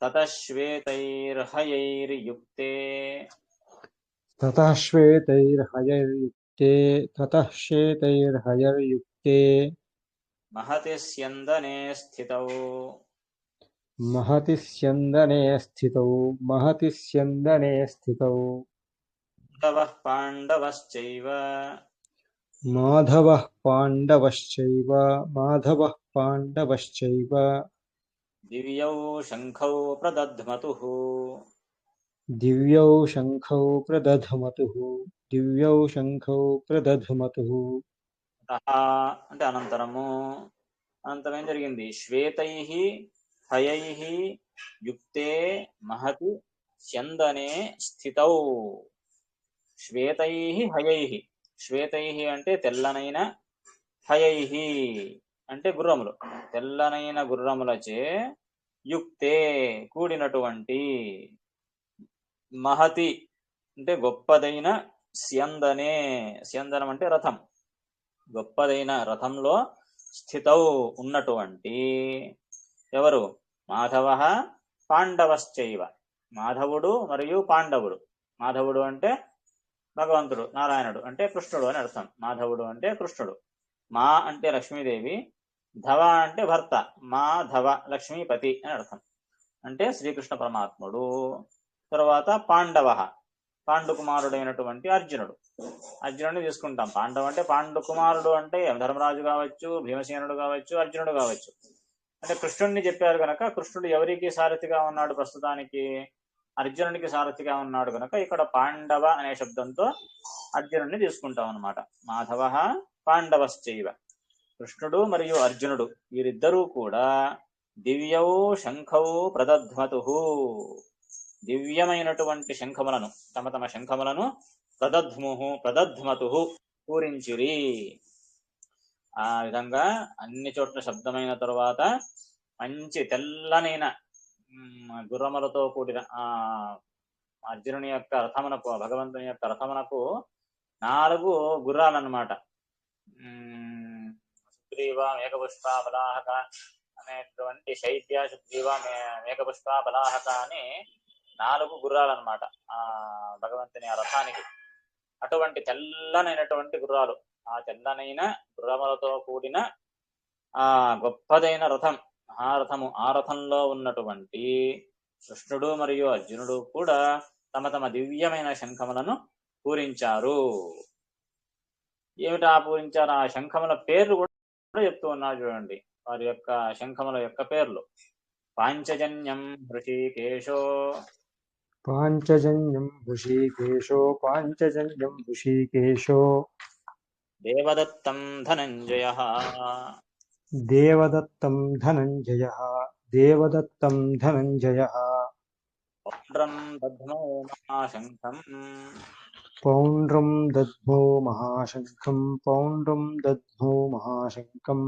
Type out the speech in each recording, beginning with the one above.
ततः श्वेतैर्हयैर्युक्ते ततः श्वेतैर्हयैर्युक्ते महति स्यन्दने स्थितौ महति स्यन्दने स्थितौ माधवः पाण्डवश्चैव माधवः पाण्डवश्चैव दिव्यौ शङ्खौ प्रदध्मतुः। दिव्यौ शङ्खौ प्रदध्मतुः అంటే అనంతరము అనంతరం ఏం జరిగింది? శ్వేతైః హయైః యుక్తే మహతి స్యందనే స్థితౌ. శ్వేతైః హయైః, శ్వేతైః అంటే తెల్లనైన, హయైః అంటే గుర్రములు, తెల్లనైన గుర్రములచే యుక్తే కూడినటువంటి, మహతి అంటే గొప్పదైన, స్యందనే స్యందనం అంటే రథం, గొప్పదైన రథంలో స్థితౌ ఉన్నటువంటి ఎవరు? మాధవ పాండవశ్చైవ, మాధవుడు మరియు పాండవుడు. మాధవుడు అంటే భగవంతుడు, నారాయణుడు అంటే కృష్ణుడు అని అర్థం. మాధవుడు అంటే కృష్ణుడు. మా అంటే లక్ష్మీదేవి, ధవ అంటే భర్త, మాధవ లక్ష్మీపతి అని అర్థం, అంటే శ్రీకృష్ణ పరమాత్ముడు. తర్వాత పాండవ, పాండుకుమారుడైనటువంటి అర్జునుడు. అర్జునుడిని తీసుకుంటాం. పాండవ అంటే పాండుకుమారుడు అంటే ధర్మరాజు కావచ్చు, భీమసేనుడు కావచ్చు, అర్జునుడు కావచ్చు. అంటే కృష్ణుడిని చెప్పారు కనుక కృష్ణుడు ఎవరికి సారథిగా ఉన్నాడు? ప్రస్తుతానికి అర్జునుడికి సారథిగా ఉన్నాడు కనుక ఇక్కడ పాండవ అనే శబ్దంతో అర్జునుడిని తీసుకుంటాం అన్నమాట. మాధవ పాండవశ్చైవ, కృష్ణుడు మరియు అర్జునుడు వీరిద్దరూ కూడా దివ్యౌ శంఖౌ ప్రదధ్మతు, దివ్యమైనటువంటి శంఖములను, తమ తమ శంఖములను ప్రదధ్మతు పూరించిరి. ఆ విధంగా అన్ని చోట్ల శబ్దమైన తరువాత మంచి తెల్లనైన గుర్రములతో కూడిన ఆ అర్జునుని యొక్క రథమునకు, భగవంతుని యొక్క రథమునకు 4 గుర్రాలన్నమాట. సుగ్రీవ మేఘపుష్ప బలాహక అనేటువంటి శైత్య సుగ్రీవ మేఘపుష్ప బలాహక అని 4 గుర్రాలన్నమాట ఆ భగవంతుని ఆ రథానికి. అటువంటి తెల్లనైనటువంటి గుర్రాలు, ఆ తెల్లనైన గుర్రములతో కూడిన ఆ గొప్పదైన రథం, మహారథము. ఆ రథంలో ఉన్నటువంటి కృష్ణుడు మరియు అర్జునుడు కూడా తమ తమ దివ్యమైన శంఖములను పూరించారు. ఏమిటా పూరించారు? ఆ శంఖముల పేర్లు కూడా చెప్తూ ఉన్నారు చూడండి, వారి యొక్క శంఖముల యొక్క పేర్లు. పాంచజన్యం హృషికేశో దేవదత్తం ధనంజయః దేవదత్తం ధనంజయః పౌండ్రం దధ్మో మహాశంఖం పౌండ్రం దద్మో మహాశంఖం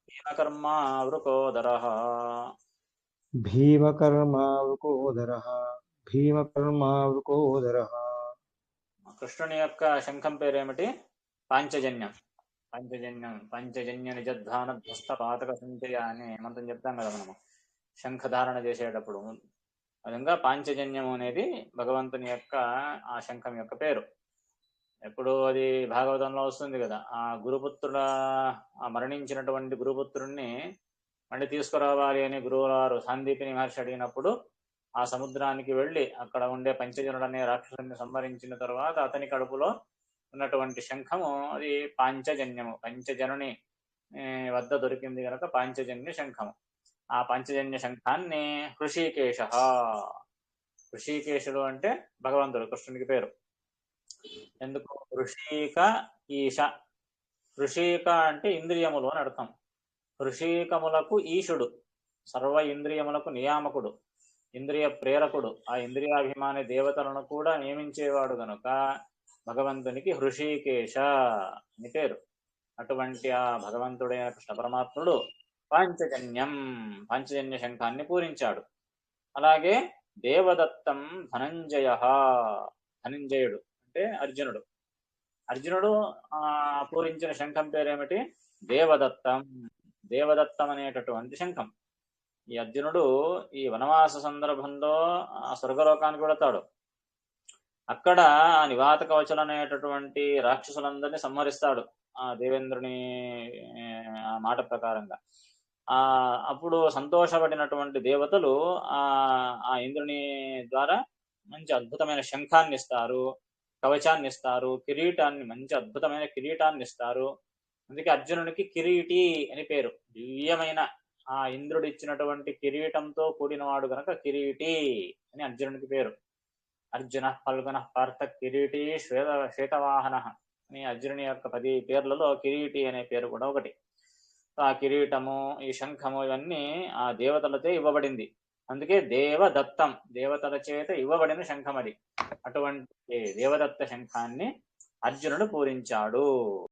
భీమకర్మావృకోదరః. భీమకర్మావృకోదరః. కృష్ణుని యొక్క శంఖం పేరేమిటి? పాంచజన్యం. పంచజన్య నిజద్ధాన ధ్వస్త పాతక సంచయ అనే మంత్రం చెప్తాం కదా మనము శంఖ ధారణ చేసేటప్పుడు. విధంగా పాంచజన్యం అనేది భగవంతుని యొక్క ఆ శంఖం యొక్క పేరు. ఎప్పుడు అది భాగవతంలో వస్తుంది కదా, ఆ గురుపుత్రుల, ఆ మరణించినటువంటి గురుపుత్రుణ్ణి మళ్ళీ తీసుకురావాలి అని గురువువారు సాందీపిని మహర్షి అడిగినప్పుడు ఆ సముద్రానికి వెళ్ళి అక్కడ ఉండే పంచజనుడు అనే రాక్షసుని సంహరించిన తర్వాత అతని కడుపులో ఉన్నటువంటి శంఖము అది పాంచజన్యము, పంచజనుని వద్ద దొరికింది కనుక పాంచజన్య శంఖము. ఆ పంచజన్య శంఖాన్ని హృషికేశ, హృషికేశుడు అంటే భగవంతుడు, కృష్ణునికి పేరు. ఎందుకు? హృషిక ఈశ, హృషిక అంటే ఇంద్రియములు అని అర్థం. హృషికములకు ఈశుడు, సర్వ ఇంద్రియములకు నియామకుడు, ఇంద్రియ ప్రేరకుడు, ఆ ఇంద్రియాభిమాని దేవతలను కూడా నియమించేవాడు గనుక భగవంతునికి హృషికేశ అని పేరు. అటువంటి ఆ భగవంతుడైన కృష్ణ పరమాత్ముడు పాంచజన్యం, పాంచజన్య శంఖాన్ని పూరించాడు. అలాగే దేవదత్తం ధనంజయ, ధనంజయుడు అంటే అర్జునుడు. అర్జునుడు పూరించిన శంఖం పేరేమిటి? దేవదత్తం. దేవదత్తం అనేటటువంటి శంఖం. ఈ అర్జునుడు ఈ వనవాస సందర్భంలో ఆ స్వర్గలోకానికి వెళతాడు. అక్కడ ఆ నివాత కవచలు అనేటటువంటి రాక్షసులందరినీ సంహరిస్తాడు ఆ దేవేంద్రుని ఆ మాట ప్రకారంగా. ఆ అప్పుడు సంతోషపడినటువంటి దేవతలు ఆ ఆ ఇంద్రుని ద్వారా మంచి అద్భుతమైన శంఖాన్ని ఇస్తారు, కవచాన్ని ఇస్తారు, కిరీటాన్ని, మంచి అద్భుతమైన కిరీటాన్ని ఇస్తారు. అందుకే అర్జునునికి కిరీటి అని పేరు. దివ్యమైన ఆ ఇంద్రుడు ఇచ్చినటువంటి కిరీటంతో కూడినవాడు గనక కిరీటి అని అర్జునునికి పేరు. అర్జున ఫల్గుణ పార్థ కిరీటి శ్వేతవాహన అని అర్జునుని యొక్క 10 పేర్లలో కిరీటి అనే పేరు కూడా ఒకటి. ఆ కిరీటము, ఈ శంఖము ఇవన్నీ ఆ దేవతలతో ఇవ్వబడింది. అందుకే దేవదత్తం, దేవతల చేత ఇవ్వబడిన శంఖం అది. అటువంటి దేవదత్త శంఖాన్ని అర్జునుడు పూరించాడు.